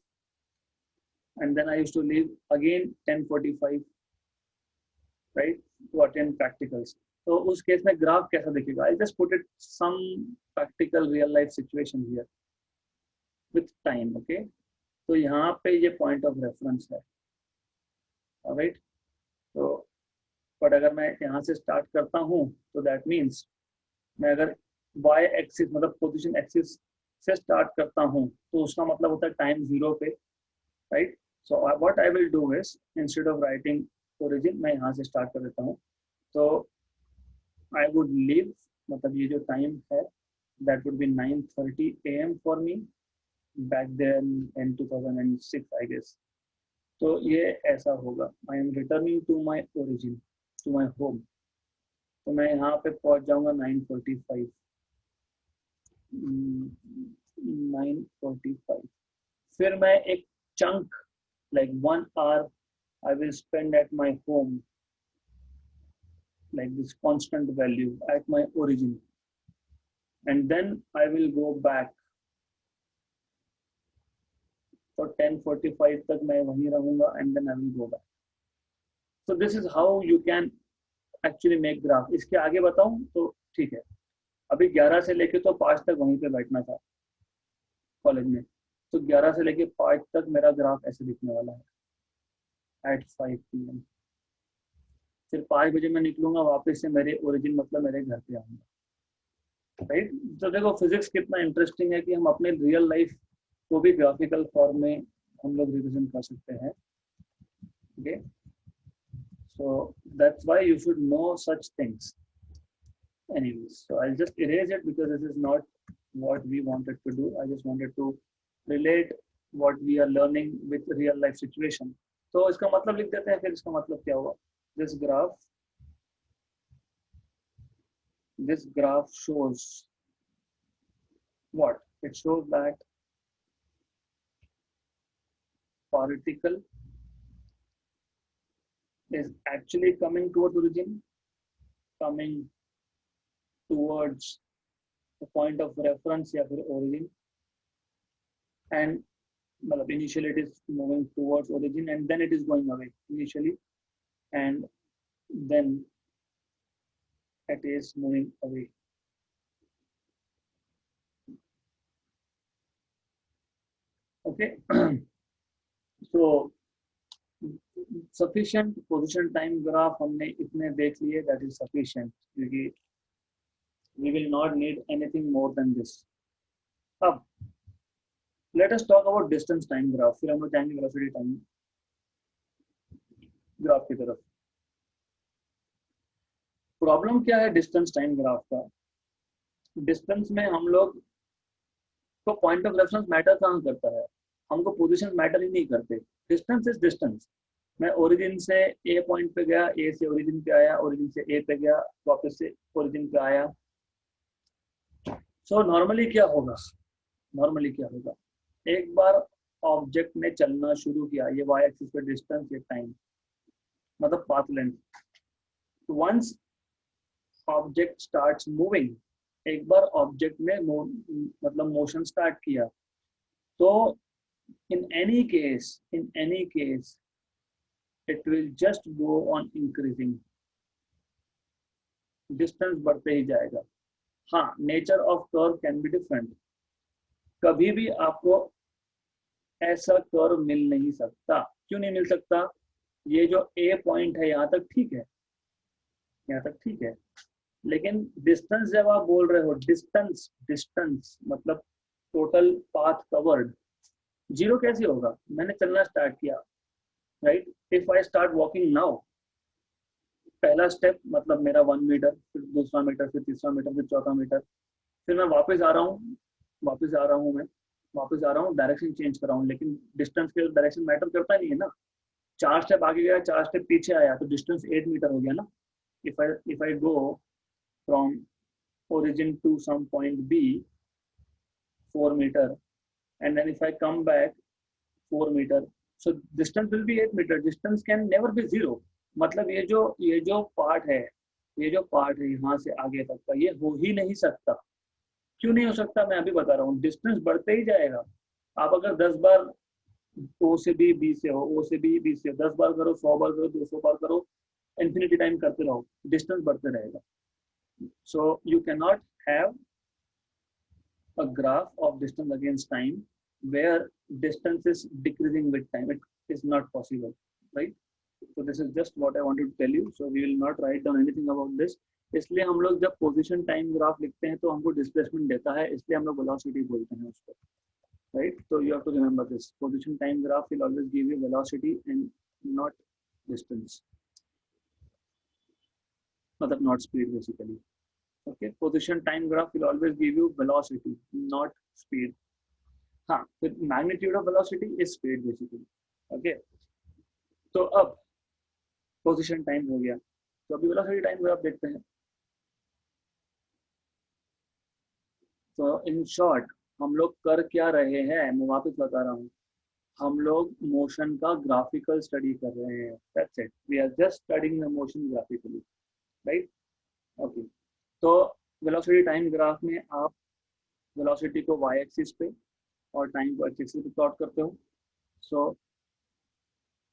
and then I used to leave again 10:45, right, to attend practicals. तो उस केस में ग्राफ कैसा दिखेगा? I just put it some practical real life situation here with time, okay. तो यहाँ पे ये point of reference है, राइट। तो बट अगर मैं यहाँ से स्टार्ट करता हूँ तो दैट मीन्स मैं अगर y एक्सिस मतलब पोजीशन एक्सिस से स्टार्ट करता हूँ तो उसका मतलब होता है टाइम 0 पे, right. So what I will do is instead of writing origin मैं यहाँ से स्टार्ट कर देता हूँ। तो आई वुड लीव, मतलब ये जो टाइम है that would be 9:30 AM for me back then in 2006 I guess. तो ये ऐसा होगा, I am returning to my origin, to my home. तो मैं यहाँ पे पहुँच जाऊँगा 9:45, 9:45। फिर मैं एक chunk like 1 hour I will spend at my home, like this constant value at my origin, and then I will go back। तो 10:45 तक मैं वहीं रहूंगा and then I will go back। So this is how you can actually make graph। इसके आगे बताऊं तो ठीक है, अभी 11 से लेके तो 5 तक वहीं पे बैठना था कॉलेज में, तो 11 से लेके 5 तक मेरा ग्राफ ऐसे दिखने वाला है एट 5 PM। फिर 5 बजे मैं निकलूंगा वापस से मेरे ओरिजिन मतलब मेरे घर पे आऊंगा, राइट। तो देखो फिजिक्स कितना इंटरेस्टिंग है कि हम अपने रियल लाइफ को भी ग्राफिकल फॉर्म में हम लोग रिप्रेजेंट कर सकते हैं, okay. So that's why you should know such things. Anyways, so I'll just erase it because this is not what we wanted to do. I just wanted to relate what we are learning with real life situation. तो इसका मतलब लिख देते हैं, फिर इसका मतलब क्या होगा? This graph shows what? It shows that particle is actually coming towards origin, coming towards the point of reference या फिर origin, and मतलब initially it is moving towards origin and then it is going away initially and then it is moving away। Okay। So sufficient position time graph हमने इतने देख लिए, that is sufficient, क्योंकि we will not need anything more than this। अब let us talk about distance time graph, फिर हम लोग जाएंगे velocity time ग्राफ की तरफ। प्रॉब्लम क्या है डिस्टेंस टाइम ग्राफ का? डिस्टेंस में हम लोग तो पॉइंट ऑफ रेफरेंस मैटर कहाँ करता है, हमको पोजीशन मैटर ही नहीं करते, डिस्टेंस इज डिस्टेंस। मैं ओरिजिन से ए पॉइंट पे गया, ए से ओरिजिन पे आया, ओरिजिन से ए पे गया, वापस से ओरिजिन पे आया। सो नॉर्मली क्या होगा, नॉर्मली क्या होगा, एक बार ऑब्जेक्ट ने चलना शुरू किया, ये वाई एक्सिस पे डिस्टेंस, ये टाइम, मतलब path length, once object starts moving, एक बार ऑब्जेक्ट ने मतलब मोशन स्टार्ट किया, तो in any case it will just go on increasing, distance बढ़ते ही जाएगा। हाँ, nature of curve can be different, कभी भी आपको ऐसा कर्व मिल नहीं सकता। क्यों नहीं मिल सकता, ये जो ए पॉइंट है यहाँ तक ठीक है, यहाँ तक ठीक है, लेकिन डिस्टेंस जब आप बोल रहे हो, डिस्टेंस डिस्टेंस मतलब टोटल पाथ कवर्ड, जीरो कैसे होगा, मैंने चलना स्टार्ट किया, right, if I start walking now, पहला स्टेप मतलब मेरा 1 मीटर, फिर दूसरा मीटर, फिर तीसरा मीटर, फिर चौथा मीटर, फिर मैं वापस आ रहा हूँ, वापस आ रहा हूँ, मैं वापस आ रहा हूँ, डायरेक्शन चेंज कर रहा हूँ, लेकिन डिस्टेंस के डायरेक्शन मैटर करता नहीं है ना, 4 स्टेप आगे गया, 4 स्टेप पीछे आया, तो डिस्टेंस 8 मीटर हो गया ना। If I go from origin to some point B 4 meter, and then if I come back 4 meter, so distance will be 8 meter, distance can never be zero, मतलब ये जो पार्ट है, ये जो पार्ट है यहाँ से आगे तक का, ये हो ही नहीं सकता। क्यों नहीं हो सकता, मैं अभी बता रहा हूँ, डिस्टेंस बढ़ते ही जाएगा। आप अगर 10 बार ओ से बी, बी से हो, ओ से बी, बी से 10 बार करो, 100 बार करो, 200 बार करो, इन्फिनिटी टाइम करते रहो, डिस्टेंस बढ़ते रहेगा। So you can not have a graph of distance against time where distance is decreasing with time. It is not possible, right? So this is just what I wanted to tell you. So we will not write down anything about this. इसलिए हम लोग जब position time graph लिखते हैं तो हमको displacement देता है, इसलिए हम लोग वेलोसिटी बोलते हैं उसको, राइट। तो you have to remember this, position time graph will always give you velocity and not distance, मतलब not speed basically. Okay, position time graph will always give you velocity, not speed. हाँ, the magnitude of velocity is speed basically. Okay, तो अब position time हो गया, तो अभी velocity time graph देखते हैं। तो in short हम लोग कर क्या रहे हैं, मैं वापस बता रहा हूँ, हम लोग मोशन का ग्राफिकल स्टडी कर रहे हैं, that's it, we are just studying the motion graphically, right? Okay, तो वेलोसिटी टाइम ग्राफ में आप वेलोसिटी को वाई एक्सिस पे और टाइम को एक्स एक्सिस पे प्लॉट करते हो। So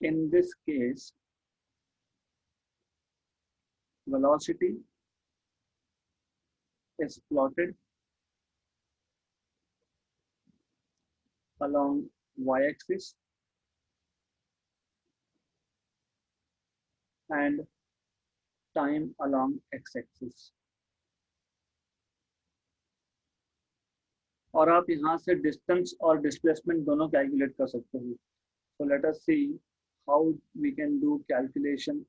in this case velocity is plotted along y axis and time along x axis, और आप यहाँ से डिस्टेंस और डिस्प्लेसमेंट दोनों कैलकुलेट कर सकते हो। So let us see how we can do calculation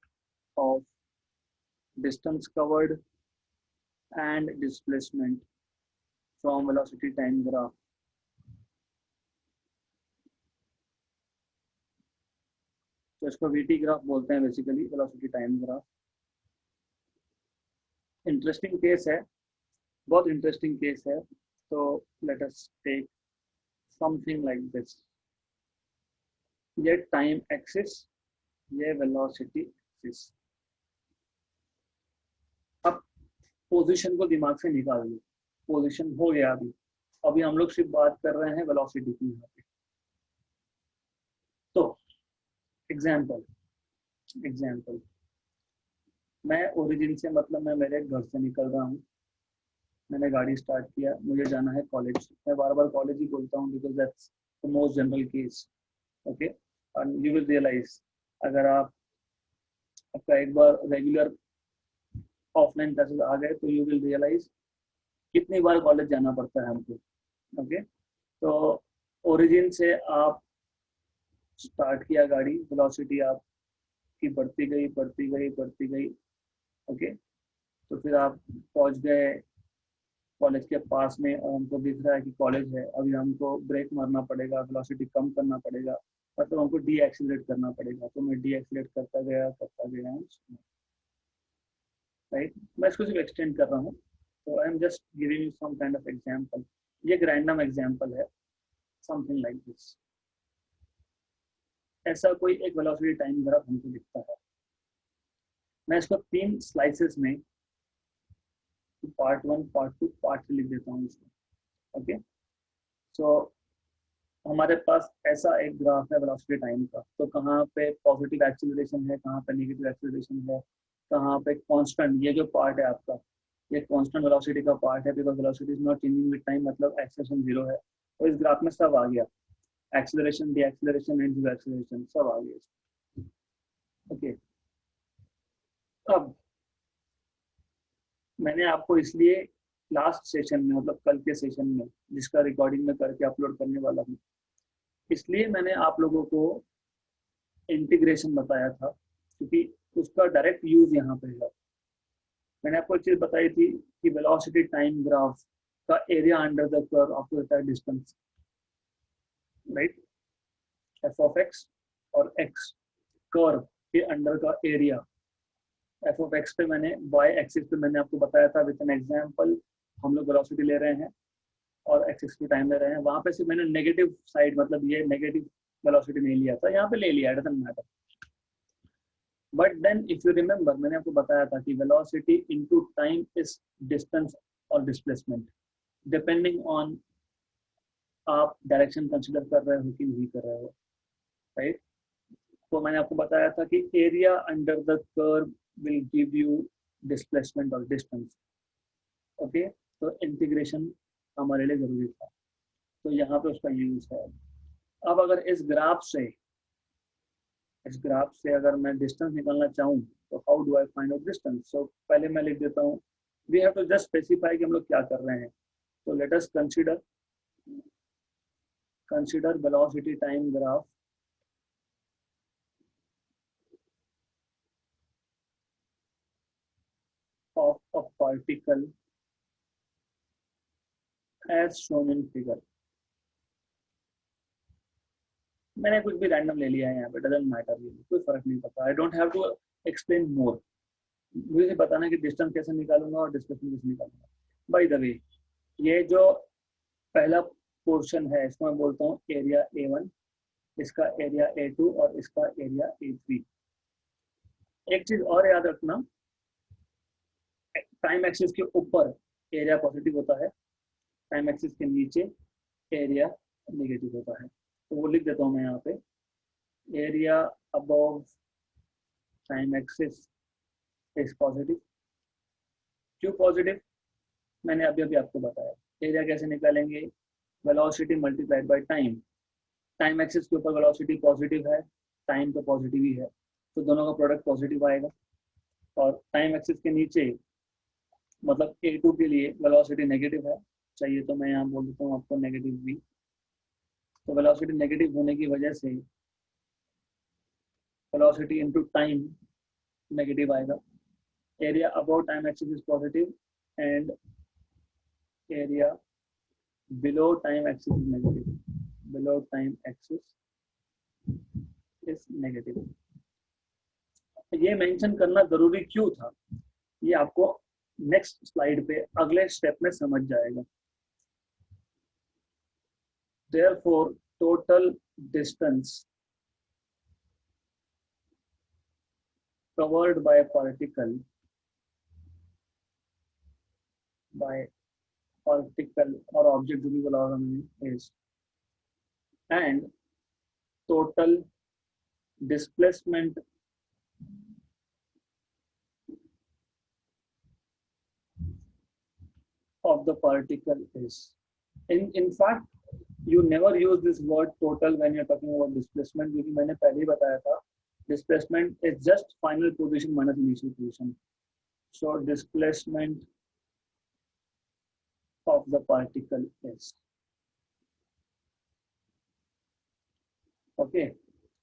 of distance covered and displacement from velocity time graph. तो इसको VT ग्राफ बोलते हैं basically, velocity time graph. Interesting case है, बहुत इंटरेस्टिंग केस है। तो let us take something like this, ये time axis, ये वेलोसिटी एक्सिस। अब पोजीशन को दिमाग से निकाल लो, पोजीशन हो गया, अभी हम लोग सिर्फ बात कर रहे हैं वेलोसिटी की यहाँ पे। तो एग्जाम्पल मैं ओरिजिन से मतलब मैं मेरे घर से निकल रहा हूँ, मैंने गाड़ी स्टार्ट किया, मुझे जाना है कॉलेज। मैं बार बार कॉलेज ही बोलता हूँ because that's the most general case. Okay, and you will realise, अगर आपका एक बार रेगुलर ऑफलाइन क्लासेस आ गए तो यू विल रियलाइज कितनी बार कॉलेज जाना पड़ता है हमको। ओके, तो ओरिजिन से आप स्टार्ट किया गाड़ी, वेलोसिटी आपकी बढ़ती गई। ओके, तो फिर आप पहुंच कॉलेज के पास में और हमको दिख रहा है कि कॉलेज है, अभी हमको ब्रेक मारना पड़ेगा, वेलोसिटी कम करना पड़ेगा, मतलब हमको डी एक्सीलरेट करना पड़ेगा। तो मैं डी एक्सीलरेट करता गया, राइट। मैं इसको सिर्फ एक्सटेंड कर रहा हूँ, तो I am just giving you some kind of example. ये एक रैंडम एग्जांपल है, समथिंग लाइक दिस। ऐसा कोई एक वेलोसिटी टाइम ग्राफ हमको दिखता है। मैं इसको 3 स्लाइसेस में पार्ट 1, पार्ट 2, पार्ट 3 लिख देता हूँ इसको। ओके, सो हमारे पास ऐसा एक ग्राफ है वेलोसिटी टाइम का। तो कहाँ पे पॉजिटिव एक्सीलरेशन है, कहाँ पे नेगेटिव एक्सीलरेशन है, कहाँ पे कांस्टेंट, ये जो पार्ट है आपका, ये कांस्टेंट वेलोसिटी का पार्ट है, because velocity is not changing with time, मतलब एक्सेलरेशन 0 है। तो इस ग्राफ में सब आ गया, acceleration, D acceleration and D acceleration सब आ गया। ओके, अब मैंने आपको इसलिए लास्ट सेशन में, मतलब कल के सेशन में, जिसका रिकॉर्डिंग में करके अपलोड करने वाला हूँ, इसलिए मैंने आप लोगों को इंटीग्रेशन बताया था, क्योंकि उसका डायरेक्ट यूज यहाँ पे है। मैंने आपको एक चीज बताई थी कि वेलोसिटी टाइम ग्राफ का एरिया अंडर द कर्व आपको देता है distance, right. F of x और एक्स कर्व के अंडर का एरिया। एफ ऑफ एक्स पे मैंने, वाई एक्सिस पे मैंने आपको बताया था विद एन एग्जांपल, हम लोग वेलोसिटी ले रहे हैं और एक्सिस पे टाइम ले रहे हैं। वहां पे सिर्फ मैंने नेगेटिव साइड, मतलब ये नेगेटिव वेलोसिटी नहीं लिया था, यहाँ पे ले लिया, doesn't matter. But then if you remember, मैंने आपको बताया था कि velocity into time is distance और डिस्प्लेसमेंट, डिपेंडिंग ऑन आप डायरेक्शन कंसिडर कर रहे हो कि नहीं कर रहे हो, राइट। तो मैंने आपको बताया था कि area under the curve will give you displacement और डिस्टेंस। ओके, तो इंटीग्रेशन हमारे लिए जरूरी था, तो यहाँ पे उसका यूज है। अब अगर इस ग्राफ से अगर मैं डिस्टेंस निकालना चाहूँ, तो how do I find out distance? So पहले मैं लिख देता हूँ, we have to just specify कि हम लोग क्या कर रहे हैं। तो let us consider velocity time graph of a particle as shown in figure। मैंने कुछ भी रैंडम ले लिया है यहाँ पे, डजंट मैटर, कोई फर्क नहीं पड़ता। I don't have to explain more, मुझे बताना कि डिस्टेंस कैसे निकालूंगा और डिस्प्लेसमेंट कैसे निकालूंगा। बाय द वे, ये जो पहला पोर्शन है, इसको मैं बोलता हूँ एरिया A1, इसका एरिया A2 और इसका एरिया A3। एक चीज और याद रखना, टाइम एक्सिस के ऊपर एरिया पॉजिटिव होता है, टाइम एक्सिस के नीचे एरिया नेगेटिव होता है। तो वो लिख देता हूँ मैं यहाँ पे, area above time axis is positive. क्यों पॉजिटिव? मैंने अभी अभी आपको बताया। एरिया कैसे निकालेंगे? Velocity multiplied by time. Time axis के ऊपर वेलोसिटी पॉजिटिव है, टाइम तो पॉजिटिव ही है, तो दोनों का प्रोडक्ट पॉजिटिव आएगा। और टाइम एक्सिस के नीचे, मतलब A2 के लिए वेलोसिटी नेगेटिव है, चाहिए तो मैं यहाँ बोल देता हूँ आपको नेगेटिव v। तो वेलोसिटी नेगेटिव होने की वजह से वेलोसिटी इनटू टाइम नेगेटिव आएगा। Area above time axis is positive and area below time axis is negative. Below time axis is negative. ये मेंशन करना जरूरी क्यों था, ये आपको नेक्स्ट स्लाइड पे अगले स्टेप में समझ जाएगा। Therefore, total distance covered by a particle or object जो भी बोला होगा मैंने is, and total displacement of the particle is. In fact, you never use this word total when you're talking about displacement, क्योंकि मैंने पहले ही बताया था displacement is just final position minus initial position. So displacement of the particle is. Okay,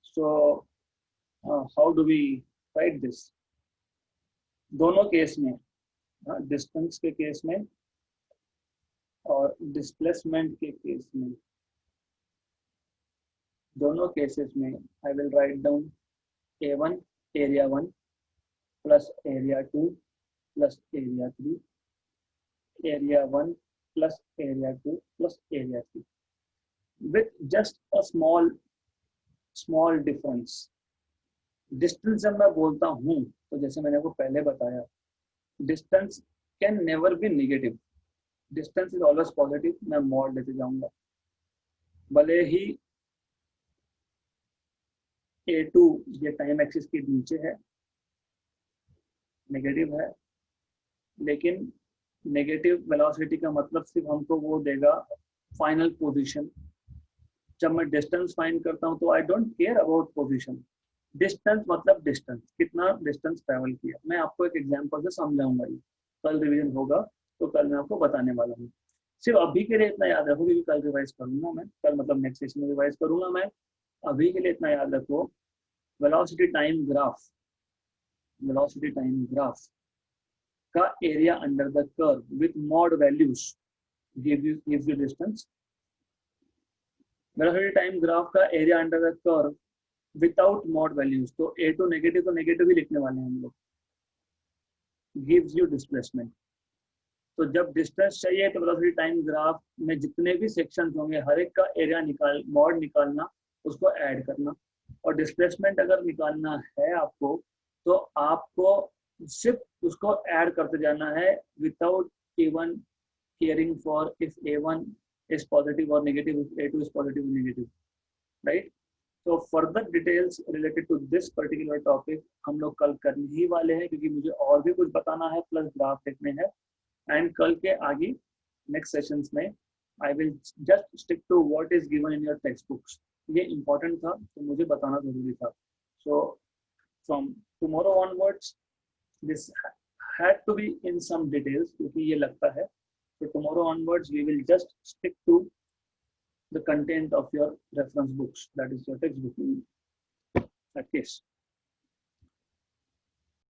so how do we write this? दोनों case में, distance के case में और डिस्प्लेसमेंट के केस में, दोनों केसेस में I will write down A1 area 1 plus area 2 plus area 3, area 1 plus area 2 plus area 3 with just a small difference. Distance जब मैं बोलता हूँ तो जैसे मैंने आपको पहले बताया, distance can never be negative, distance is always positive. मैं मॉड लेते जाऊंगा, भले ही A2 ये टाइम एक्सिस के नीचे है, नेगेटिव है, लेकिन नेगेटिव वेलोसिटी का मतलब सिर्फ हमको वो देगा फाइनल पोजीशन। जब मैं डिस्टेंस फाइंड करता हूँ तो I don't care about position, distance मतलब डिस्टेंस, कितना डिस्टेंस ट्रैवल किया। मैं आपको एक एग्जांपल से समझाऊंगा, ये कल रिवीजन होगा तो कल मैं आपको बताने वाला हूँ। सिर्फ अभी के लिए इतना याद रखो, क्योंकि कल रिवाइज करूंगा मैं, कल मतलब नेक्स्ट सेशन में रिवाइज करूंगा मैं। अभी के लिए इतना याद रखो, velocity time graph, velocity time graph का area under the curve with mod values gives you distance। Velocity time graph का area under the curve without mod values, तो A2 नेगेटिव तो नेगेटिव ही लिखने वाले हैं हम लोग, गिव्स यू डिस्प्लेसमेंट। तो जब डिस्टेंस चाहिए तो वेलोसिटी टाइम ग्राफ में जितने भी सेक्शंस होंगे हर एक का एरिया निकाल, मॉड निकालना, उसको ऐड करना। और डिस्प्लेसमेंट अगर निकालना है आपको तो आपको सिर्फ उसको ऐड करते जाना है without even caring for if A1 is positive or negative, if A2 is positive or negative, right? So further details related to this particular topic हम लोग कल करने ही वाले हैं, क्योंकि मुझे और भी कुछ बताना है प्लस ग्राफ देखने हैं। एंड कल के आगे नेक्स्ट सेशंस में I will just stick to what is given in your text books. ये इंपॉर्टेंट था तो मुझे बताना जरूरी था। So from tomorrow onwards this had to be in some details, क्योंकि ये लगता है। So tomorrow onwards, we will just stick to the content of your reference books, that is your textbook in that case.